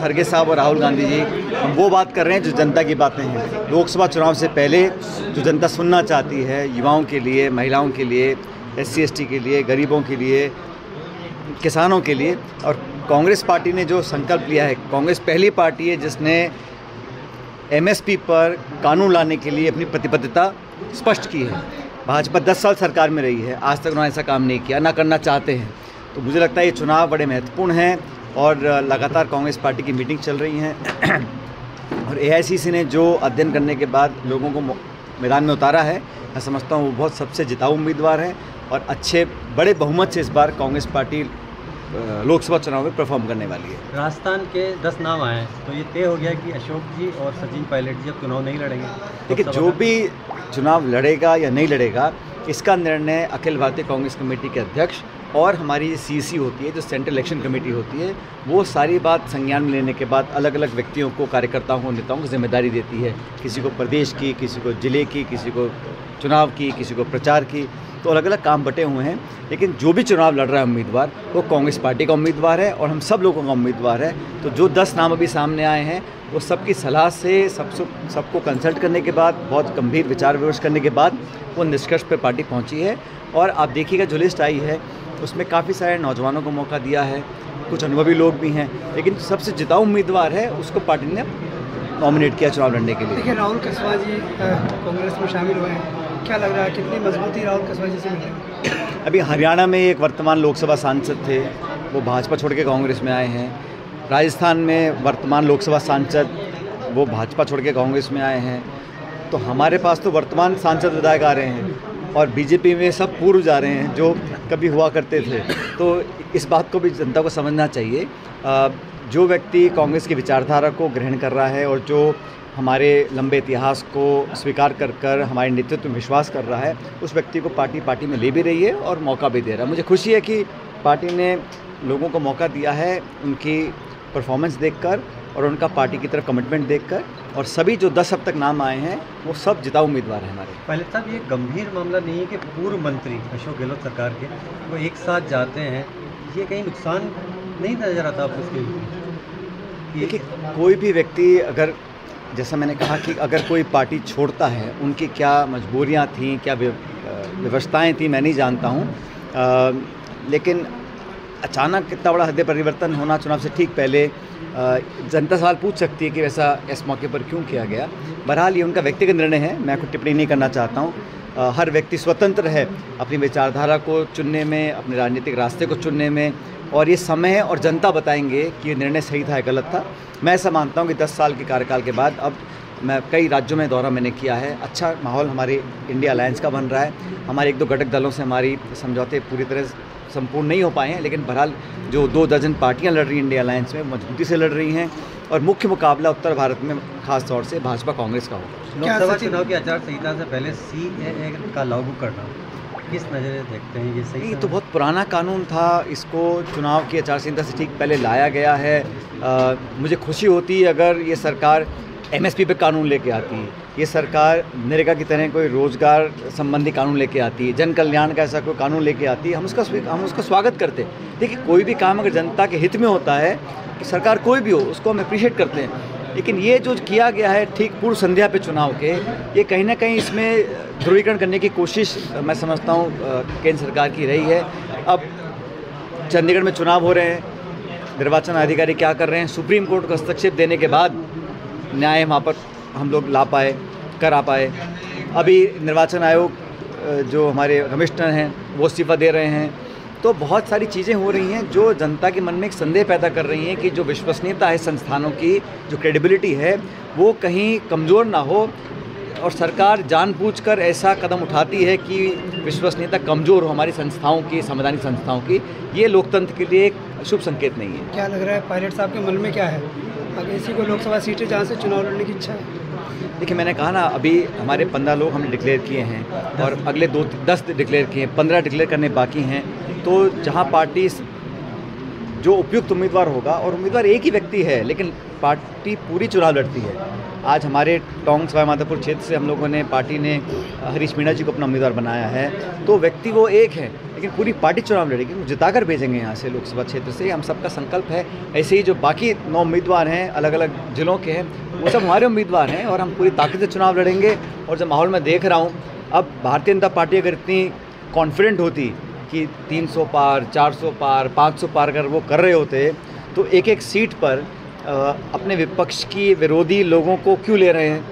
खड़गे साहब और राहुल गांधी जी, हम वो बात कर रहे हैं जो जनता की बातें हैं। लोकसभा चुनाव से पहले जो जनता सुनना चाहती है, युवाओं के लिए, महिलाओं के लिए, SC ST के लिए, गरीबों के लिए, किसानों के लिए। और कांग्रेस पार्टी ने जो संकल्प लिया है, कांग्रेस पहली पार्टी है जिसने MSP पर कानून लाने के लिए अपनी प्रतिबद्धता स्पष्ट की है। भाजपा 10 साल सरकार में रही है, आज तक उन्होंने ऐसा काम नहीं किया, ना करना चाहते हैं। तो मुझे लगता है ये चुनाव बड़े महत्वपूर्ण हैं और लगातार कांग्रेस पार्टी की मीटिंग चल रही हैं और AICC ने जो अध्ययन करने के बाद लोगों को मैदान में उतारा है, मैं समझता हूँ वो बहुत सबसे जिताऊ उम्मीदवार हैं और अच्छे बड़े बहुमत से इस बार कांग्रेस पार्टी लोकसभा चुनाव में परफॉर्म करने वाली है। राजस्थान के 10 नाम आए हैं, तो ये तय हो गया कि अशोक जी और सचिन पायलट जी अब चुनाव नहीं लड़ेंगे। देखिए, जो भी चुनाव लड़ेगा या नहीं लड़ेगा, इसका निर्णय अखिल भारतीय कांग्रेस कमेटी के अध्यक्ष और हमारी CEC होती है, जो सेंट्रल इलेक्शन कमेटी होती है, वो सारी बात संज्ञान में लेने के बाद अलग अलग व्यक्तियों को, कार्यकर्ताओं को, नेताओं को जिम्मेदारी देती है। किसी को प्रदेश की, किसी को जिले की, किसी को चुनाव की, किसी को प्रचार की, तो अलग अलग काम बटे हुए हैं। लेकिन जो भी चुनाव लड़ रहा है उम्मीदवार, वो कांग्रेस पार्टी का उम्मीदवार है और हम सब लोगों का उम्मीदवार है। तो जो 10 नाम अभी सामने आए हैं, वो सबकी सलाह से, सबको कंसल्ट करने के बाद, बहुत गंभीर विचार विमर्श करने के बाद वो निष्कर्ष पर पार्टी पहुंची है। और आप देखिएगा जो लिस्ट आई है उसमें काफ़ी सारे नौजवानों को मौका दिया है, कुछ अनुभवी लोग भी हैं, लेकिन सबसे जिताऊ उम्मीदवार है उसको पार्टी ने नॉमिनेट किया चुनाव लड़ने के लिए। देखिए, राहुल कुशवाहा जी कांग्रेस में शामिल हुए हैं, क्या लग रहा है कितनी मजबूती राहुल कुशवाहा जी से मिलेगी? अभी हरियाणा में एक वर्तमान लोकसभा सांसद थे, वो भाजपा छोड़ के कांग्रेस में आए हैं। राजस्थान में वर्तमान लोकसभा सांसद, वो भाजपा छोड़ के कांग्रेस में आए हैं। तो हमारे पास तो वर्तमान सांसद विधायक आ रहे हैं और BJP में सब पूर्व जा रहे हैं जो कभी हुआ करते थे। तो इस बात को भी जनता को समझना चाहिए। जो व्यक्ति कांग्रेस की विचारधारा को ग्रहण कर रहा है और जो हमारे लंबे इतिहास को स्वीकार कर हमारे नेतृत्व में विश्वास कर रहा है, उस व्यक्ति को पार्टी में ले भी रही है और मौका भी दे रहा है। मुझे खुशी है कि पार्टी ने लोगों को मौका दिया है उनकी परफॉर्मेंस देखकर और उनका पार्टी की तरफ कमिटमेंट देखकर। और सभी जो 10 अब तक नाम आए हैं वो सब जिताऊ उम्मीदवार हैं हमारे। पायलट साहब, ये गंभीर मामला नहीं है कि पूर्व मंत्री अशोक गहलोत सरकार के वो एक साथ जाते हैं, ये कहीं नुकसान नहीं नजर आता आपको उसके? देखिए, कोई भी व्यक्ति अगर, जैसा मैंने कहा कि अगर कोई पार्टी छोड़ता है, उनकी क्या मजबूरियां थीं, क्या व्यवस्थाएं थीं, मैं नहीं जानता हूं। लेकिन अचानक इतना बड़ा हृदय परिवर्तन होना चुनाव से ठीक पहले, जनता सवाल पूछ सकती है कि वैसा इस मौके पर क्यों किया गया। बहरहाल ये उनका व्यक्तिगत निर्णय है, मैं कोई टिप्पणी नहीं करना चाहता हूँ। हर व्यक्ति स्वतंत्र है अपनी विचारधारा को चुनने में, अपने राजनीतिक रास्ते को चुनने में, और ये समय और जनता बताएंगे कि ये निर्णय सही था या गलत था। मैं ऐसा मानता हूँ कि 10 साल के कार्यकाल के बाद अब मैं कई राज्यों में दौरा मैंने किया है, अच्छा माहौल हमारे इंडिया अलायंस का बन रहा है। हमारे 1-2 घटक दलों से हमारी समझौते पूरी तरह संपूर्ण नहीं हो पाए हैं, लेकिन बहरहाल जो 2 दर्जन पार्टियां लड़ रही हैं इंडिया अलायंस में, मजबूती से लड़ रही हैं और मुख्य मुकाबला उत्तर भारत में खास तौर से भाजपा कांग्रेस का होगा। लोकसभा चुनाव की आचार संहिता से पहले CAA का लागू करना किस नज़रिए देखते हैं? ये सही? ये तो बहुत पुराना कानून था, इसको चुनाव की आचार संहिता से ठीक पहले लाया गया है। मुझे खुशी होती अगर ये सरकार MSP पे कानून लेके आती है, ये सरकार नरेगा की तरह कोई रोज़गार संबंधी कानून लेके आती है, जन कल्याण का ऐसा कोई कानून लेके आती है, हम उसका स्वागत करते हैं। देखिए, कोई भी काम अगर जनता के हित में होता है, कि सरकार कोई भी हो, उसको हम अप्रिशिएट करते हैं। लेकिन ये जो किया गया है ठीक पूर्व संध्या पे चुनाव के, ये कहीं ना कहीं इसमें ध्रुवीकरण करने की कोशिश मैं समझता हूँ केंद्र सरकार की रही है। अब चंडीगढ़ में चुनाव हो रहे हैं, निर्वाचन अधिकारी क्या कर रहे हैं, सुप्रीम कोर्ट को हस्तक्षेप देने के बाद न्याय वहाँ पर हम लोग ला पाए, कर आ पाए। अभी निर्वाचन आयोग जो हमारे कमिश्नर हैं वो इस्तीफा दे रहे हैं। तो बहुत सारी चीज़ें हो रही हैं जो जनता के मन में एक संदेह पैदा कर रही हैं कि जो विश्वसनीयता है संस्थानों की, जो क्रेडिबिलिटी है, वो कहीं कमज़ोर ना हो। और सरकार जानबूझकर ऐसा कदम उठाती है कि विश्वसनीयता कमज़ोर हो हमारी संस्थाओं की, संवैधानिक संस्थाओं की। ये लोकतंत्र के लिए एक शुभ संकेत नहीं है। क्या लग रहा है पायलट साहब के मन में क्या है? अगर इसी को लोकसभा सीटें जहाँ से चुनाव लड़ने की इच्छा है? देखिए, मैंने कहा ना, अभी हमारे 15 लोग हमने डिक्लेयर किए हैं और अगले 10 डिक्लेयर किए हैं, 15 डिक्लेयर करने बाकी हैं। तो जहाँ पार्टी जो उपयुक्त उम्मीदवार होगा, और उम्मीदवार एक ही व्यक्ति है लेकिन पार्टी पूरी चुनाव लड़ती है। आज हमारे टोंक सवाई माधोपुर क्षेत्र से हम लोगों ने, पार्टी ने हरीश मीणा जी को अपना उम्मीदवार बनाया है। तो व्यक्ति वो एक है, लेकिन पूरी पार्टी चुनाव लड़ेगी, वो जिताकर भेजेंगे यहाँ से लोकसभा क्षेत्र से, हम सबका संकल्प है। ऐसे ही जो बाकी 9 उम्मीदवार हैं अलग अलग जिलों के हैं, वो सब हमारे उम्मीदवार हैं और हम पूरी ताकत से चुनाव लड़ेंगे। और जब माहौल में देख रहा हूँ, अब भारतीय जनता पार्टी अगर इतनी कॉन्फिडेंट होती कि 300 पार, 400 पार, 500 पार अगर वो कर रहे होते तो एक एक सीट पर अपने विपक्ष की विरोधी लोगों को क्यों ले रहे हैं।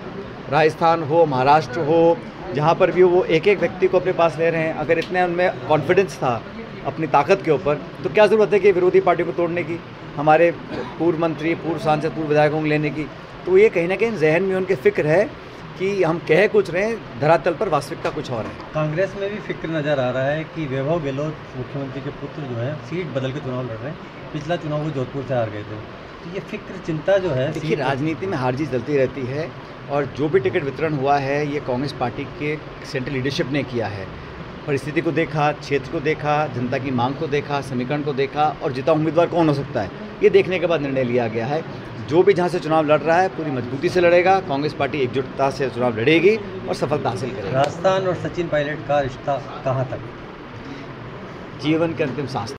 राजस्थान हो, महाराष्ट्र हो, जहाँ पर भी वो एक एक व्यक्ति को अपने पास ले रहे हैं। अगर इतने उनमें कॉन्फिडेंस था अपनी ताकत के ऊपर, तो क्या ज़रूरत है कि विरोधी पार्टियों को तोड़ने की, हमारे पूर्व मंत्री, पूर्व सांसद, पूर्व विधायकों को लेने की। तो ये कहीं ना कहीं जहन में उनके फ़िक्र है कि हम कह कुछ रहे हैं, धरातल पर वास्तविकता कुछ और है। कांग्रेस में भी फिक्र नज़र आ रहा है कि वैभव गहलोत मुख्यमंत्री के पुत्र जो है सीट बदल के चुनाव लड़ रहे हैं। पिछला चुनाव वो जोधपुर से हार गए थे, तो ये फिक्र, चिंता जो है। देखिए, राजनीति में हार जीत चलती रहती है और जो भी टिकट वितरण हुआ है ये कांग्रेस पार्टी के सेंट्रल लीडरशिप ने किया है। परिस्थिति को देखा, क्षेत्र को देखा, जनता की मांग को देखा, समीकरण को देखा और जीता उम्मीदवार कौन हो सकता है, ये देखने के बाद निर्णय लिया गया है। जो भी जहाँ से चुनाव लड़ रहा है पूरी मजबूती से लड़ेगा। कांग्रेस पार्टी एकजुटता से चुनाव लड़ेगी और सफलता हासिल करेगी। राजस्थान और सचिन पायलट का रिश्ता कहाँ तक? जीवन के अंतिम सांस